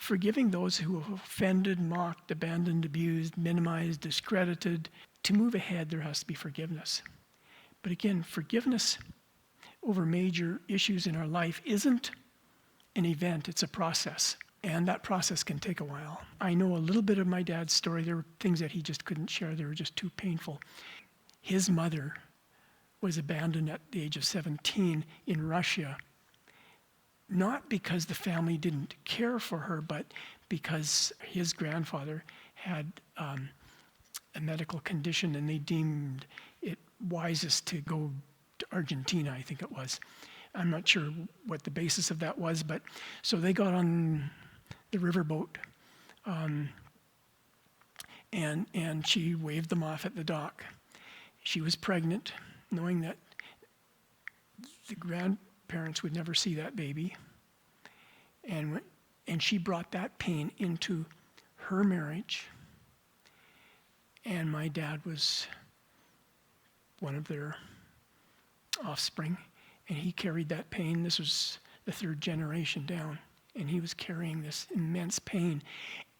forgiving those who have offended, mocked, abandoned, abused, minimized, discredited. To move ahead, there has to be forgiveness. But again, forgiveness over major issues in our life isn't an event, it's a process. And that process can take a while. I know a little bit of my dad's story. There were things that he just couldn't share. They were just too painful. His mother was abandoned at the age of 17 in Russia, not because the family didn't care for her, but because his grandfather had a medical condition and they deemed it wisest to go to Argentina, I think it was. I'm not sure what the basis of that was, but so they got on the riverboat, and she waved them off at the dock. She was pregnant, knowing that the grandparents would never see that baby, and she brought that pain into her marriage. And my dad was one of their offspring, and he carried that pain. This was the third generation down, and he was carrying this immense pain,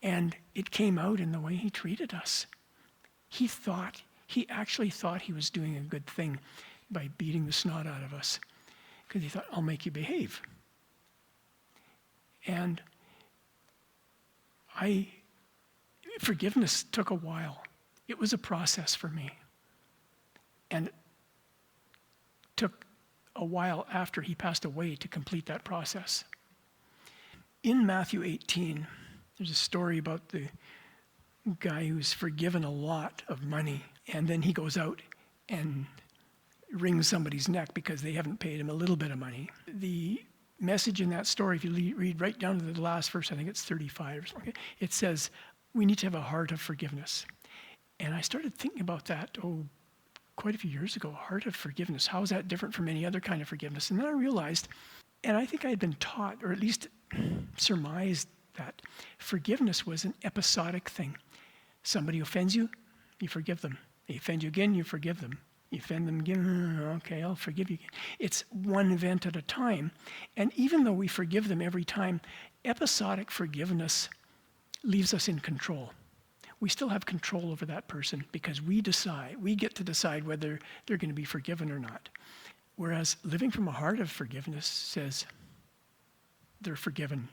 and it came out in the way he treated us. He actually thought he was doing a good thing by beating the snot out of us, because he thought, I'll make you behave. And forgiveness took a while. It was a process for me. And it took a while after he passed away to complete that process. In Matthew 18, there's a story about the guy who's forgiven a lot of money, and then he goes out and wrings somebody's neck because they haven't paid him a little bit of money. The message in that story, if you read right down to the last verse, I think it's 35 or something, it says, we need to have a heart of forgiveness. And I started thinking about that, quite a few years ago, a heart of forgiveness. How is that different from any other kind of forgiveness? And then I realized, and I think I had been taught, or at least surmised, that forgiveness was an episodic thing. Somebody offends you, you forgive them. They offend you again, you forgive them. You offend them again, okay, I'll forgive you again. It's one event at a time. And even though we forgive them every time, episodic forgiveness leaves us in control. We still have control over that person because we get to decide whether they're going to be forgiven or not. Whereas living from a heart of forgiveness says they're forgiven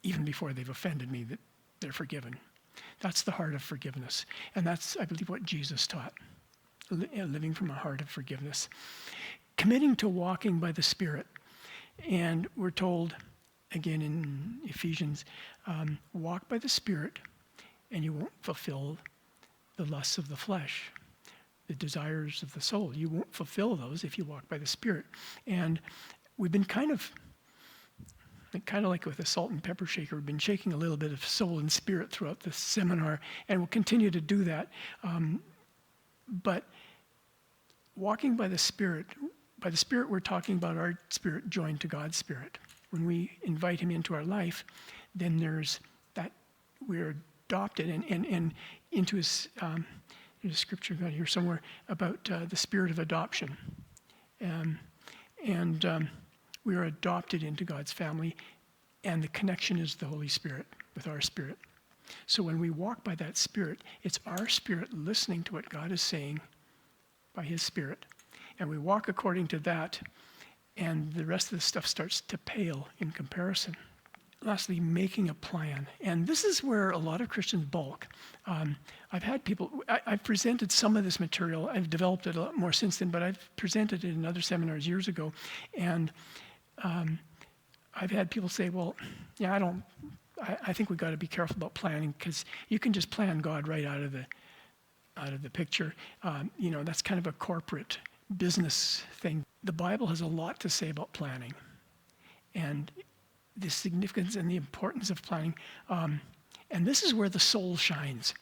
even before they've offended me, that they're forgiven. That's the heart of forgiveness. And that's, I believe, what Jesus taught, living from a heart of forgiveness. Committing to walking by the Spirit. And we're told, again in Ephesians, walk by the Spirit, and you won't fulfill the lusts of the flesh, the desires of the soul. You won't fulfill those if you walk by the Spirit. And we've been kind of like with a salt and pepper shaker, we've been shaking a little bit of soul and spirit throughout this seminar, and we'll continue to do that. But walking by the Spirit we're talking about our spirit joined to God's Spirit. When we invite him into our life, then there's that we're adopted and into his, there's a scripture got here somewhere about the spirit of adoption. We are adopted into God's family, and the connection is the Holy Spirit with our spirit. So when we walk by that Spirit, it's our spirit listening to what God is saying by his Spirit. And we walk according to that, and the rest of the stuff starts to pale in comparison. Lastly, making a plan. And this is where a lot of Christians balk. I've had people, I've presented some of this material. I've developed it a lot more since then, but I've presented it in other seminars years ago. And I've had people say, well, yeah, I think we've got to be careful about planning because you can just plan God right out of the picture. That's kind of a corporate business thing. The Bible has a lot to say about planning and the significance and the importance of planning. And this is where the soul shines.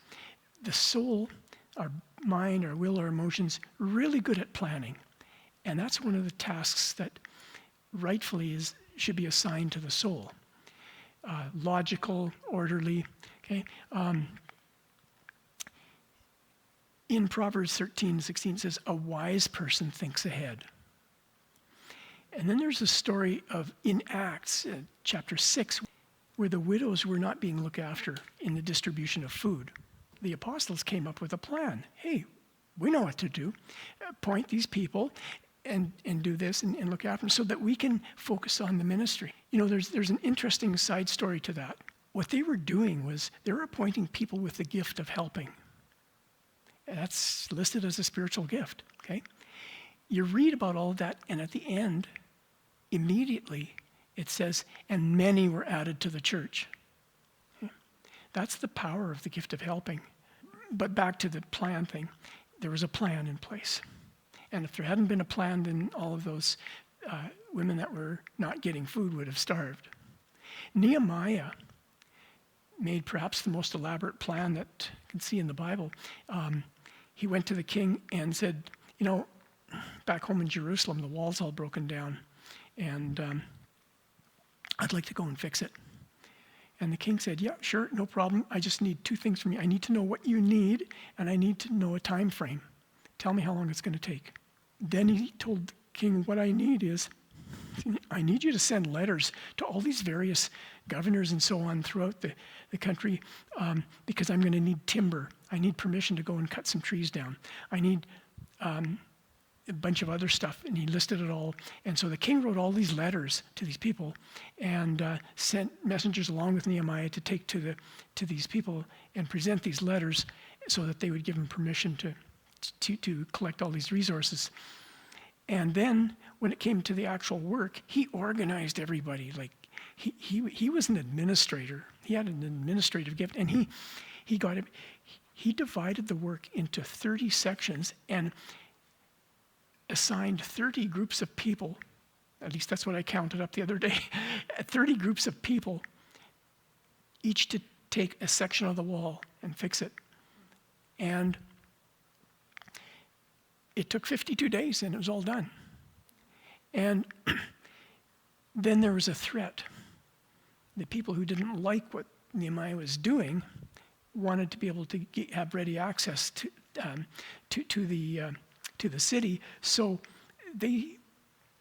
The soul, our mind, our will, our emotions, really good at planning. And that's one of the tasks that rightfully should be assigned to the soul. Logical, orderly, okay? In Proverbs 13:16 it says, a wise person thinks ahead. And then there's a story in Acts chapter 6, where the widows were not being looked after in the distribution of food. The apostles came up with a plan. Hey, we know what to do. Appoint these people and do this and look after them so that we can focus on the ministry. There's an interesting side story to that. What they were doing was they were appointing people with the gift of helping. That's listed as a spiritual gift, okay? You read about all of that, and at the end, immediately, it says, and many were added to the church. Okay? That's the power of the gift of helping. But back to the plan thing, there was a plan in place. And if there hadn't been a plan, then all of those women that were not getting food would have starved. Nehemiah made perhaps the most elaborate plan that you can see in the Bible. He went to the king and said, back home in Jerusalem, the wall's all broken down, and I'd like to go and fix it. And the king said, yeah, sure, no problem. I just need two things from you. I need to know what you need, and I need to know a time frame. Tell me how long it's going to take. Then he told the king, what I need is, I need you to send letters to all these various governors and so on throughout the country because I'm going to need timber. I need permission to go and cut some trees down. I need a bunch of other stuff, and he listed it all. And so the king wrote all these letters to these people and sent messengers along with Nehemiah to take to these people and present these letters so that they would give him permission to collect all these resources. And then when it came to the actual work, he organized everybody. Like he was an administrator. He had an administrative gift, and he divided the work into 30 sections and assigned 30 groups of people. At least that's what I counted up the other day. 30 groups of people, each to take a section of the wall and fix it. And it took 52 days, and it was all done. And then there was a threat. The people who didn't like what Nehemiah was doing wanted to be able to have ready access to the city, so they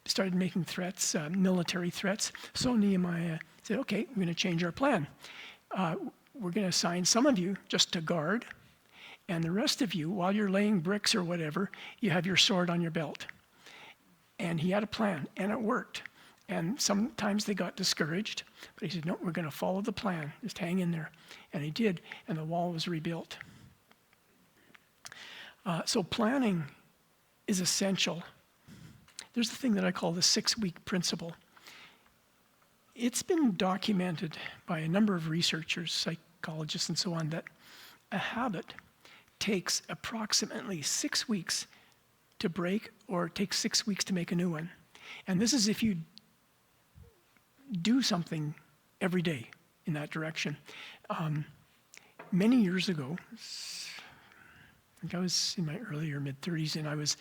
started making threats, military threats. So Nehemiah said, okay, we're going to change our plan. We're going to assign some of you just to guard, and the rest of you, while you're laying bricks or whatever, you have your sword on your belt. And he had a plan, and it worked. And sometimes they got discouraged, but he said, no, we're going to follow the plan. Just hang in there. And he did, and the wall was rebuilt. So planning is essential. There's the thing that I call the 6-week principle. It's been documented by a number of researchers, psychologists, and so on, that a habit takes approximately 6 weeks to break, or it takes 6 weeks to make a new one. And this is if you do something every day in that direction. Many years ago, I think I was in my early or mid-30s, and I was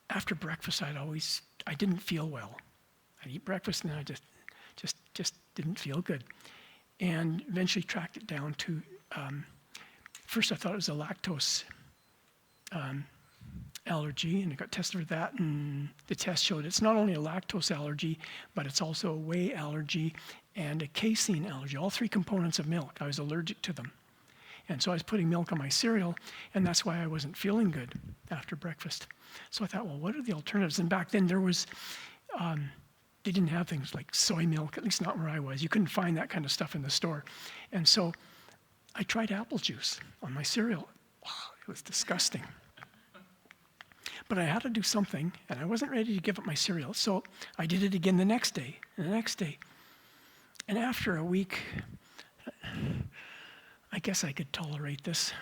after breakfast, I didn't feel well. I'd eat breakfast, and I just didn't feel good. And eventually tracked it down to, first I thought it was a lactose allergy, and I got tested for that, and the test showed it's not only a lactose allergy, but it's also a whey allergy and a casein allergy, all 3 components of milk. I was allergic to them. And so I was putting milk on my cereal, and that's why I wasn't feeling good after breakfast. So I thought, well, what are the alternatives? And back then there was, they didn't have things like soy milk, at least not where I was. You couldn't find that kind of stuff in the store. And so I tried apple juice on my cereal. Wow, it was disgusting. But I had to do something, and I wasn't ready to give up my cereal. So I did it again the next day, and the next day. And after a week, I guess I could tolerate this.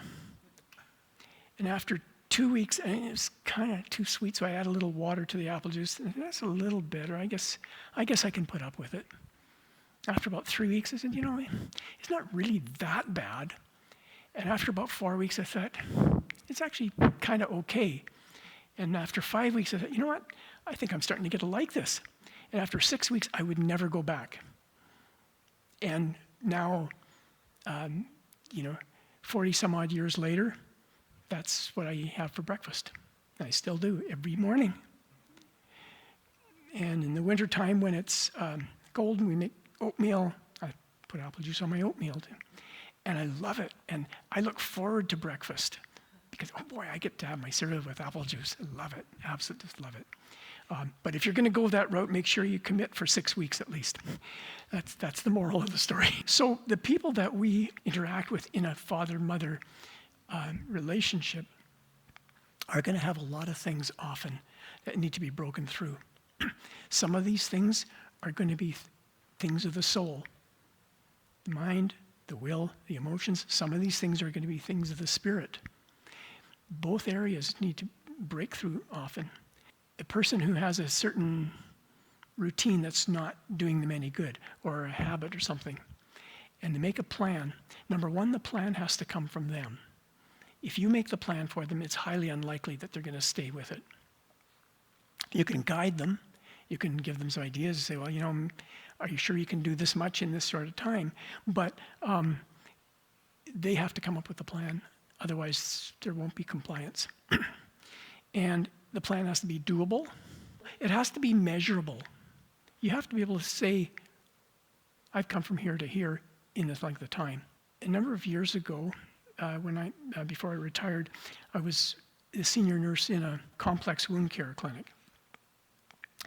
And after 2 weeks, and it was kind of too sweet, so I added a little water to the apple juice. And that's a little bitter. I guess I can put up with it. After about 3 weeks, I said, it's not really that bad. And after about 4 weeks, I thought, it's actually kind of okay. And after 5 weeks, I thought, you know what? I think I'm starting to get to like this. And after 6 weeks, I would never go back. And now, 40 some odd years later, that's what I have for breakfast. I still do every morning. And in the wintertime when it's cold and we make oatmeal. I put apple juice on my oatmeal too. And I love it. And I look forward to breakfast because, oh boy, I get to have my cereal with apple juice. I love it. Absolutely just love it. But if you're going to go that route, make sure you commit for 6 weeks at least. That's the moral of the story. So the people that we interact with in a father-mother relationship are going to have a lot of things often that need to be broken through. Some of these things are going to be things of the soul, the mind, the will, the emotions. Some of these things are going to be things of the spirit. Both areas need to break through often. A person who has a certain routine that's not doing them any good, or a habit or something, and they make a plan, number one, the plan has to come from them. If you make the plan for them, it's highly unlikely that they're going to stay with it. You can guide them. You can give them some ideas and say, well, are you sure you can do this much in this sort of time? But they have to come up with a plan. Otherwise, there won't be compliance. And the plan has to be doable. It has to be measurable. You have to be able to say, I've come from here to here in this length of time. A number of years ago, before I retired, I was a senior nurse in a complex wound care clinic.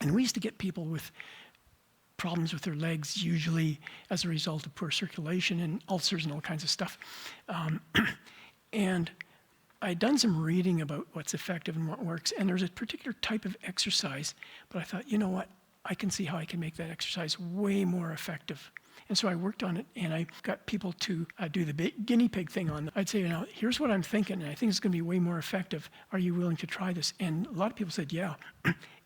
And we used to get people with problems with their legs, usually as a result of poor circulation and ulcers and all kinds of stuff. And I'd done some reading about what's effective and what works, and there's a particular type of exercise, but I thought, you know what, I can see how I can make that exercise way more effective. And so I worked on it, and I got people to do the guinea pig thing on them. I'd say, here's what I'm thinking, and I think it's going to be way more effective. Are you willing to try this? And a lot of people said, yeah.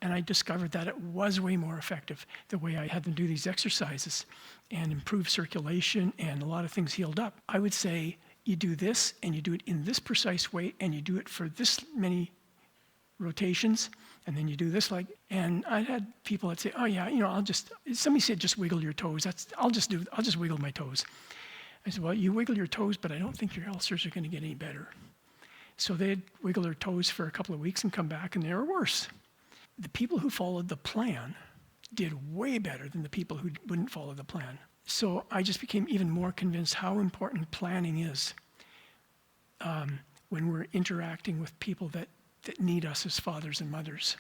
And I discovered that it was way more effective the way I had them do these exercises and improve circulation, and a lot of things healed up. I would say, you do this, and you do it in this precise way, and you do it for this many rotations, and then you do this and I had people that say, oh yeah, somebody said just wiggle your toes. I'll just wiggle my toes. I said, well, you wiggle your toes, but I don't think your ulcers are going to get any better. So they'd wiggle their toes for a couple of weeks and come back, and they were worse. The people who followed the plan did way better than the people who wouldn't follow the plan. So I just became even more convinced how important planning is when we're interacting with people that need us as fathers and mothers.